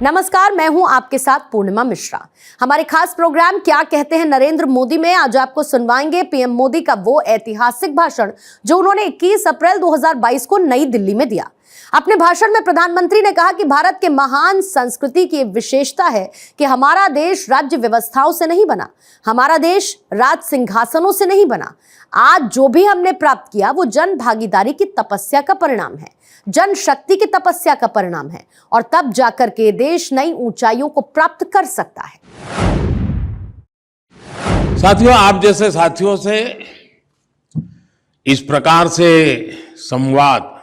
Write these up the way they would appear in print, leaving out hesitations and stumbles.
नमस्कार, मैं हूं आपके साथ पूर्णिमा मिश्रा। हमारे खास प्रोग्राम क्या कहते हैं नरेंद्र मोदी में आज आपको सुनवाएंगे पीएम मोदी का वो ऐतिहासिक भाषण जो उन्होंने 21 अप्रैल 2022 को नई दिल्ली में दिया। अपने भाषण में प्रधानमंत्री ने कहा कि भारत के महान संस्कृति की विशेषता है कि हमारा देश राज्य व्यवस्थाओं से नहीं बना, हमारा देश राज सिंहासनों से नहीं बना। आज जो भी हमने प्राप्त किया वो जन भागीदारी की तपस्या का परिणाम है, जन शक्ति की तपस्या का परिणाम है, और तब जाकर के देश नई ऊंचाइयों को प्राप्त कर सकता है। साथियों, आप जैसे साथियों से इस प्रकार से संवाद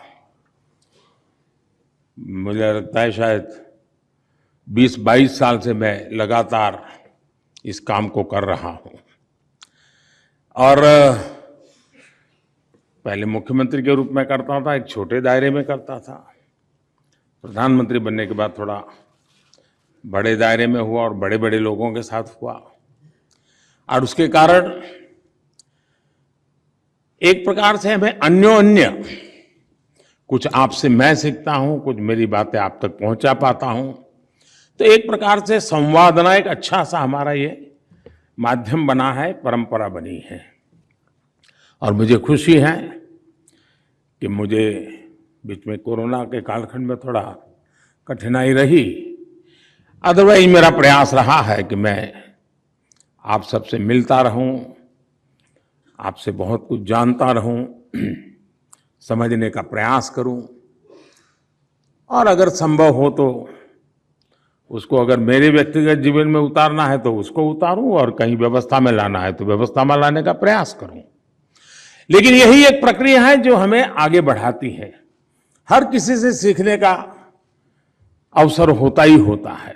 मुझे लगता है शायद 20-22 साल से मैं लगातार इस काम को कर रहा हूं। और पहले मुख्यमंत्री के रूप में करता था, एक छोटे दायरे में करता था। प्रधानमंत्री बनने के बाद थोड़ा बड़े दायरे में हुआ और बड़े बड़े लोगों के साथ हुआ, और उसके कारण एक प्रकार से हमें अन्योन्य कुछ आपसे मैं सीखता हूं, कुछ मेरी बातें आप तक पहुंचा पाता हूं। तो एक प्रकार से संवादना एक अच्छा सा हमारा ये माध्यम बना है, परंपरा बनी है। और मुझे खुशी है कि मुझे बीच में कोरोना के कालखंड में थोड़ा कठिनाई रही, अदरवाइज मेरा प्रयास रहा है कि मैं आप सबसे मिलता रहूं, आपसे बहुत कुछ जानता रहूं, समझने का प्रयास करूं, और अगर संभव हो तो उसको अगर मेरे व्यक्तिगत जीवन में उतारना है तो उसको उतारूं, और कहीं व्यवस्था में लाना है तो व्यवस्था में लाने का प्रयास करूं। लेकिन यही एक प्रक्रिया है जो हमें आगे बढ़ाती है। हर किसी से सीखने का अवसर होता ही होता है।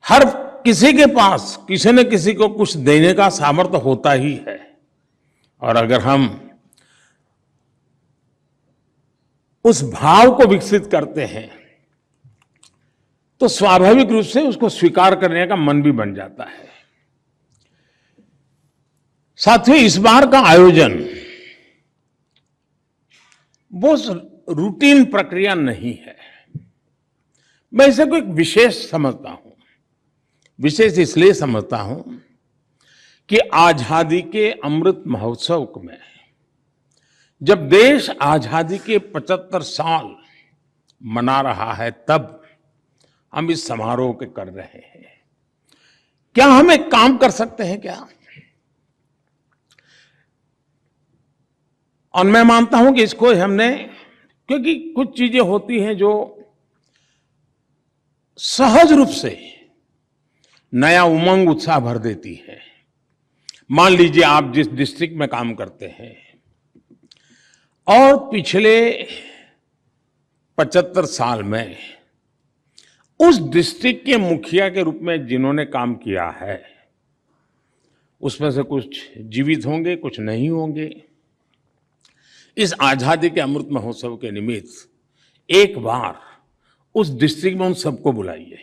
हर किसी के पास किसी न किसी को कुछ देने का सामर्थ्य होता ही है, और अगर हम उस भाव को विकसित करते हैं तो स्वाभाविक रूप से उसको स्वीकार करने का मन भी बन जाता है। साथियों, इस बार का आयोजन वो रूटीन प्रक्रिया नहीं है। मैं इसे कोई विशेष समझता हूं। विशेष इसलिए समझता हूं कि आजादी के अमृत महोत्सव में जब देश आजादी के 75 साल मना रहा है, तब हम इस समारोह के कर रहे हैं। क्या हम एक काम कर सकते हैं क्या? और मैं मानता हूं कि इसको हमने, क्योंकि कुछ चीजें होती हैं जो सहज रूप से नया उमंग उत्साह भर देती है। मान लीजिए आप जिस डिस्ट्रिक्ट में काम करते हैं और पिछले 75 साल में उस डिस्ट्रिक्ट के मुखिया के रूप में जिन्होंने काम किया है, उसमें से कुछ जीवित होंगे, कुछ नहीं होंगे। इस आजादी के अमृत महोत्सव के निमित्त एक बार उस डिस्ट्रिक्ट में उन सबको बुलाइए।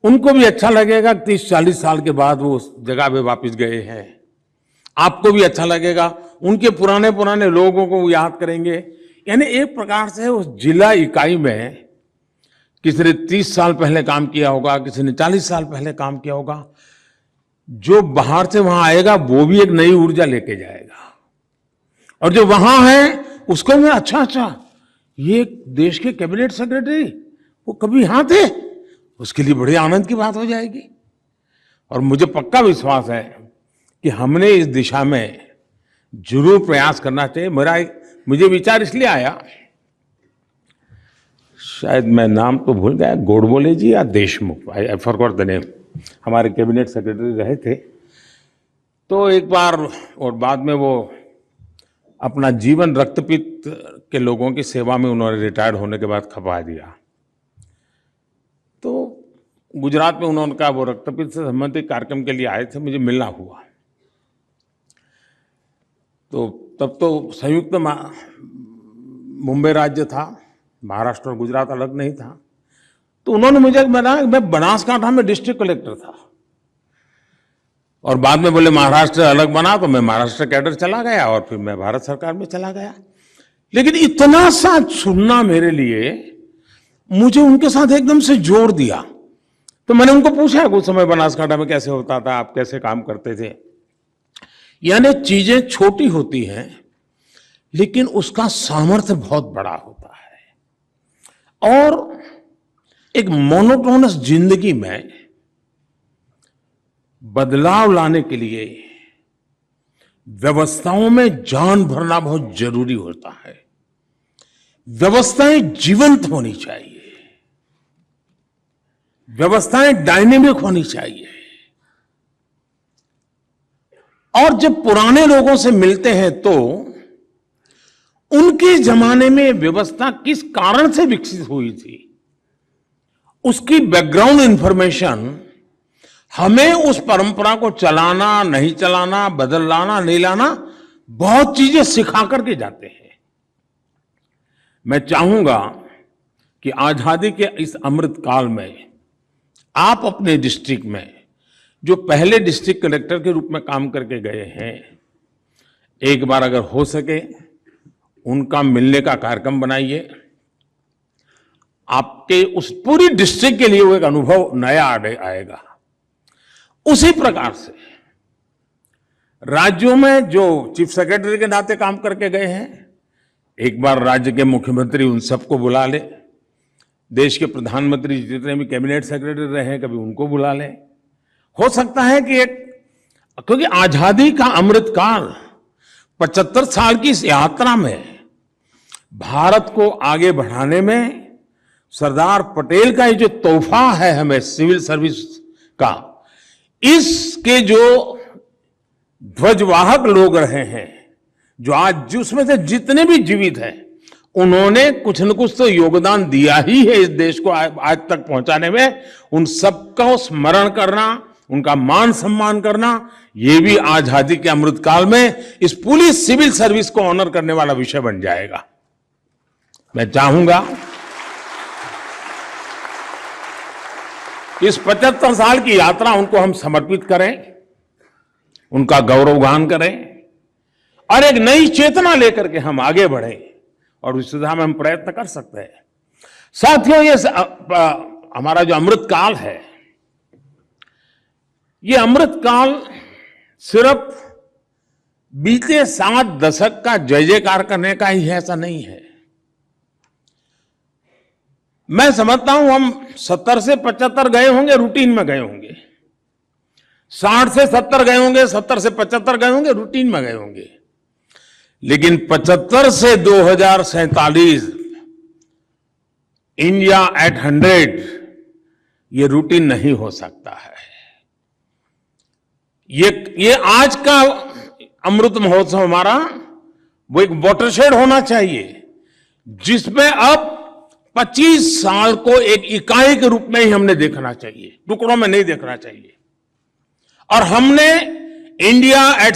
उनको भी अच्छा लगेगा, 30-40 साल के बाद वो उस जगह पे वापस गए हैं। आपको भी अच्छा लगेगा, उनके पुराने पुराने लोगों को याद करेंगे। यानी एक प्रकार से उस जिला इकाई में किसी ने 30 साल पहले काम किया होगा, किसी ने 40 साल पहले काम किया होगा। जो बाहर से वहां आएगा वो भी एक नई ऊर्जा लेके जाएगा, और जो वहां है उसको भी अच्छा ये देश के कैबिनेट सेक्रेटरी वो कभी यहां थे, उसके लिए बड़े आनंद की बात हो जाएगी। और मुझे पक्का विश्वास है कि हमने इस दिशा में जरूर प्रयास करना चाहिए। मुझे विचार इसलिए आया, शायद मैं नाम तो भूल गया, गोडबोले जी या Deshmukh, I forgot the name, हमारे कैबिनेट सेक्रेटरी रहे थे। तो एक बार, और बाद में वो अपना जीवन रक्तपित्त के लोगों की सेवा में उन्होंने रिटायर्ड होने के बाद खपा दिया। तो गुजरात में उन्होंने कहा वो रक्तपित्त से संबंधित कार्यक्रम के लिए आए थे, मुझे मिलना हुआ। तो तब तो संयुक्त मुंबई राज्य था, महाराष्ट्र और गुजरात अलग नहीं था। तो उन्होंने मुझे बताया, मैं बनासकांठा में डिस्ट्रिक्ट कलेक्टर था, और बाद में बोले महाराष्ट्र अलग बना, तो मैं महाराष्ट्र कैडर चला गया और फिर मैं भारत सरकार में चला गया। लेकिन इतना सा सुनना मेरे लिए, मुझे उनके साथ एकदम से जोड़ दिया। तो मैंने उनको पूछा कुछ समय बनासकांठा में कैसे होता था, आप कैसे काम करते थे। यानी चीजें छोटी होती हैं लेकिन उसका सामर्थ्य बहुत बड़ा होता है। और एक मोनोटोनस जिंदगी में बदलाव लाने के लिए व्यवस्थाओं में जान भरना बहुत जरूरी होता है। व्यवस्थाएं जीवंत होनी चाहिए, व्यवस्थाएं डायनेमिक होनी चाहिए। और जब पुराने लोगों से मिलते हैं तो उनके जमाने में व्यवस्था किस कारण से विकसित हुई थी, उसकी बैकग्राउंड इंफॉर्मेशन हमें उस परंपरा को चलाना, नहीं चलाना, बदल लाना, नहीं लाना, बहुत चीजें सिखा करके जाते हैं। मैं चाहूंगा कि आजादी के इस अमृत काल में आप अपने डिस्ट्रिक्ट में, जो पहले डिस्ट्रिक्ट कलेक्टर के रूप में काम करके गए हैं, एक बार अगर हो सके उनका मिलने का कार्यक्रम बनाइए। आपके उस पूरी डिस्ट्रिक्ट के लिए वो एक अनुभव नया आएगा। उसी प्रकार से राज्यों में जो चीफ सेक्रेटरी के नाते काम करके गए हैं, एक बार राज्य के मुख्यमंत्री उन सबको बुला ले, देश के प्रधानमंत्री जितने भी कैबिनेट सेक्रेटरी रहे हैं कभी उनको बुला ले। हो सकता है कि क्योंकि आजादी का अमृत काल 75 साल की इस यात्रा में भारत को आगे बढ़ाने में सरदार पटेल का ये जो तोहफा है हमें सिविल सर्विस का, इसके जो ध्वजवाहक लोग रहे हैं, जो आज उसमें से जितने भी जीवित हैं, उन्होंने कुछ न कुछ तो योगदान दिया ही है इस देश को आज तक पहुंचाने में। उन सबका स्मरण करना, उनका मान सम्मान करना, ये भी आजादी के अमृत काल में इस पूरी सिविल सर्विस को ऑनर करने वाला विषय बन जाएगा। मैं चाहूंगा इस 75 साल की यात्रा उनको हम समर्पित करें, उनका गौरवगान करें और एक नई चेतना लेकर के हम आगे बढ़ें और उस दिशा में हम प्रयत्न कर सकते हैं। साथियों, ये हमारा जो अमृत काल है, ये अमृत काल सिर्फ बीते 7 दशक का जय जयकार करने का ही है, ऐसा नहीं है। मैं समझता हूं हम 70 से 75 गए होंगे, रूटीन में गए होंगे, 60 से 70 गए होंगे, 70 से 75 गए होंगे, रूटीन में गए होंगे, लेकिन 75 से 2047 इंडिया एट 100 ये रूटीन नहीं हो सकता है। ये आज का अमृत महोत्सव हमारा वो एक वाटरशेड होना चाहिए, जिसमें अब 25 साल को एक इकाई के रूप में ही हमने देखना चाहिए, टुकड़ों में नहीं देखना चाहिए। और हमने इंडिया एट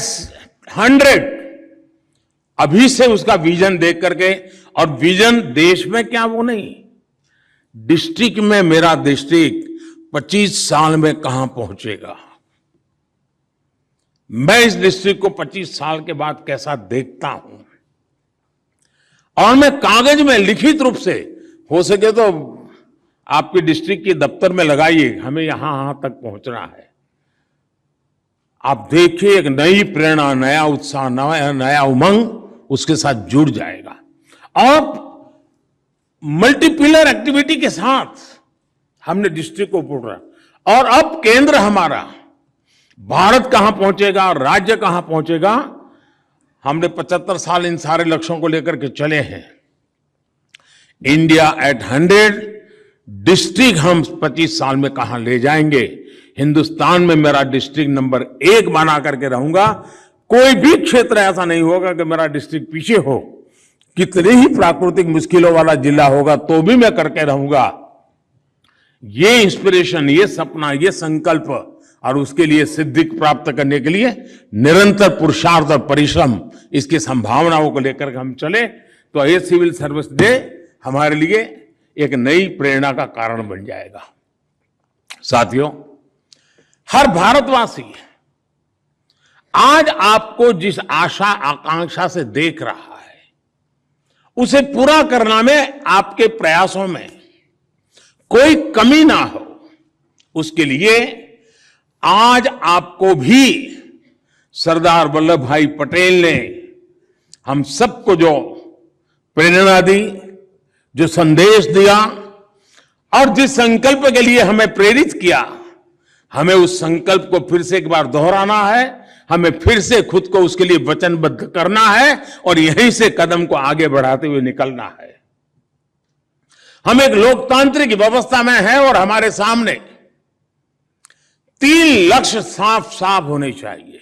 100 अभी से उसका विजन देख करके, और विजन देश में क्या वो नहीं, डिस्ट्रिक्ट में मेरा डिस्ट्रिक्ट 25 साल में कहां पहुंचेगा, मैं इस डिस्ट्रिक्ट को 25 साल के बाद कैसा देखता हूं, और मैं कागज में लिखित रूप से, हो सके तो आपके डिस्ट्रिक्ट के दफ्तर में लगाइए, हमें यहां तक पहुंचना है। आप देखिए एक नई प्रेरणा, नया उत्साह, नया उमंग उसके साथ जुड़ जाएगा। और मल्टीपिलर एक्टिविटी के साथ हमने डिस्ट्रिक्ट को पूरा, और अब केंद्र हमारा, भारत कहां पहुंचेगा और राज्य कहां पहुंचेगा, हमने 75 साल इन सारे लक्ष्यों को लेकर के चले हैं। इंडिया एट 100 डिस्ट्रिक्ट हम 25 साल में कहां ले जाएंगे, हिंदुस्तान में मेरा डिस्ट्रिक्ट नंबर 1 बना करके रहूंगा। कोई भी क्षेत्र ऐसा नहीं होगा कि मेरा डिस्ट्रिक्ट पीछे हो, कितनी ही प्राकृतिक मुश्किलों वाला जिला होगा तो भी मैं करके रहूंगा। ये इंस्पिरेशन, ये सपना, ये संकल्प, और उसके लिए सिद्धि प्राप्त करने के लिए निरंतर पुरुषार्थ और परिश्रम, इसकी संभावनाओं को लेकर हम चले तो ये सिविल सर्विस डे हमारे लिए एक नई प्रेरणा का कारण बन जाएगा। साथियों, हर भारतवासी आज आपको जिस आशा आकांक्षा से देख रहा है, उसे पूरा करना में आपके प्रयासों में कोई कमी ना हो, उसके लिए आज आपको भी सरदार वल्लभ भाई पटेल ने हम सबको जो प्रेरणा दी, जो संदेश दिया और जिस संकल्प के लिए हमें प्रेरित किया, हमें उस संकल्प को फिर से एक बार दोहराना है, हमें फिर से खुद को उसके लिए वचनबद्ध करना है और यहीं से कदम को आगे बढ़ाते हुए निकलना है। हम एक लोकतांत्रिक व्यवस्था में हैं और हमारे सामने 3 लक्ष्य साफ साफ होने चाहिए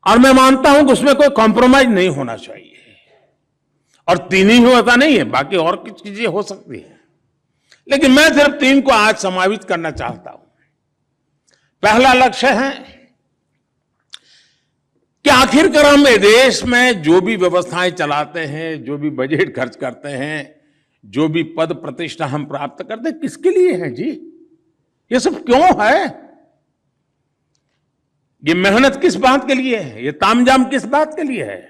और मैं मानता हूं कि उसमें कोई कॉम्प्रोमाइज नहीं होना चाहिए। और 3 ही होता नहीं है, बाकी और कुछ चीजें हो सकती है, लेकिन मैं सिर्फ 3 को आज समावित करना चाहता हूं। पहला लक्ष्य है कि आखिरकार हम देश में जो भी व्यवस्थाएं चलाते हैं, जो भी बजट खर्च करते हैं, जो भी पद प्रतिष्ठा हम प्राप्त करते हैं, किसके लिए है जी? ये सब क्यों है? ये मेहनत किस बात के लिए है? ये तामझाम किस बात के लिए है?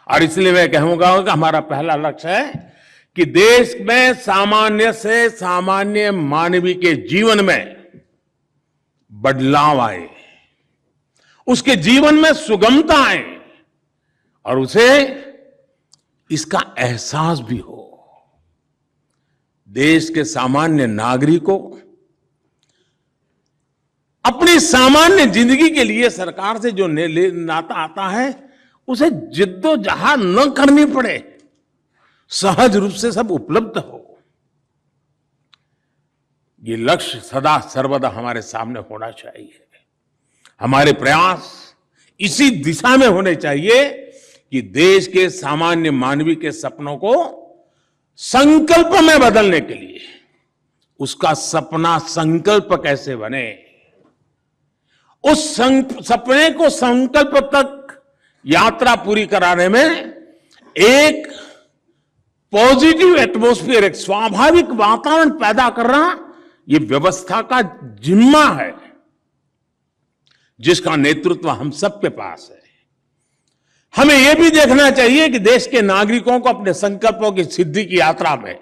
और इसलिए मैं कहूंगा कि हमारा पहला लक्ष्य है कि देश में सामान्य से सामान्य मानवीय के जीवन में बदलाव आए, उसके जीवन में सुगमता आए और उसे इसका एहसास भी हो। देश के सामान्य नागरिकों अपनी सामान्य जिंदगी के लिए सरकार से जो नाता आता है उसे जिद्दोजहद न करनी पड़े, सहज रूप से सब उपलब्ध हो। ये लक्ष्य सदा सर्वदा हमारे सामने होना चाहिए। हमारे प्रयास इसी दिशा में होने चाहिए कि देश के सामान्य मानवीय के सपनों को संकल्प में बदलने के लिए उसका सपना संकल्प कैसे बने, उस सपने को संकल्प तक यात्रा पूरी कराने में एक पॉजिटिव एटमॉस्फेयर, एक स्वाभाविक वातावरण पैदा करना ये व्यवस्था का जिम्मा है, जिसका नेतृत्व हम सबके पास है। हमें यह भी देखना चाहिए कि देश के नागरिकों को अपने संकल्पों की सिद्धि की यात्रा में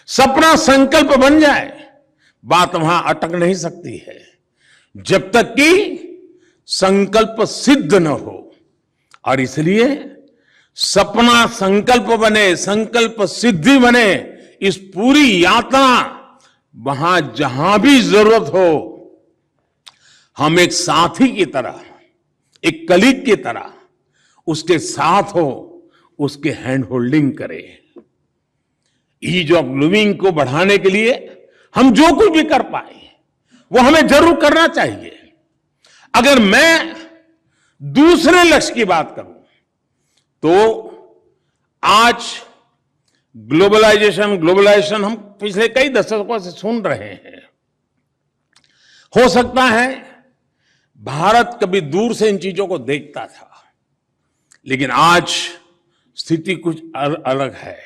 सपना संकल्प बन जाए, बात वहां अटक नहीं सकती है जब तक कि संकल्प सिद्ध न हो। और इसलिए सपना संकल्प बने, संकल्प सिद्धि बने, इस पूरी यात्रा वहां जहां भी जरूरत हो हम एक साथी की तरह, एक कलीग की तरह उसके साथ हो, उसके हैंड होल्डिंग करें। ईज ऑफ लिविंग को बढ़ाने के लिए हम जो कुछ भी कर पाए वो हमें जरूर करना चाहिए। अगर मैं दूसरे लक्ष्य की बात करूं तो आज ग्लोबलाइजेशन हम पिछले कई दशकों से सुन रहे हैं। हो सकता है भारत कभी दूर से इन चीजों को देखता था, लेकिन आज स्थिति कुछ अलग है।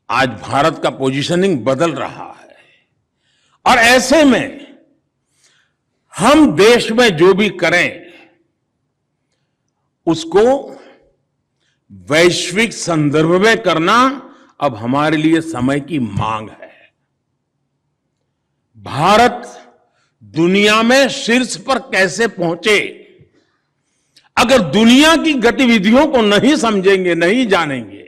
आज भारत का पोजीशनिंग बदल रहा है और ऐसे में हम देश में जो भी करें उसको वैश्विक संदर्भ में करना अब हमारे लिए समय की मांग है। भारत दुनिया में शीर्ष पर कैसे पहुंचे, अगर दुनिया की गतिविधियों को नहीं समझेंगे, नहीं जानेंगे,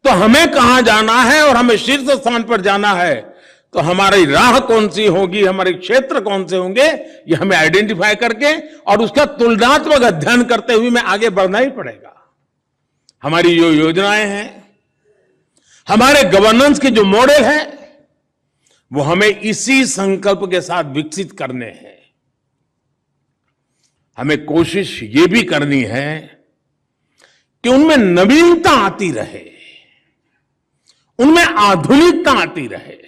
तो हमें कहां जाना है और हमें शीर्ष स्थान पर जाना है तो हमारी राह कौन सी होगी, हमारे क्षेत्र कौन से होंगे, ये हमें आइडेंटिफाई करके और उसका तुलनात्मक अध्ययन करते हुए हमें आगे बढ़ना ही पड़ेगा। हमारी जो योजनाएं हैं, हमारे गवर्नेंस के जो मॉडल हैं, वो हमें इसी संकल्प के साथ विकसित करने हैं। हमें कोशिश ये भी करनी है कि उनमें नवीनता आती रहे, उनमें आधुनिकता आती रहे।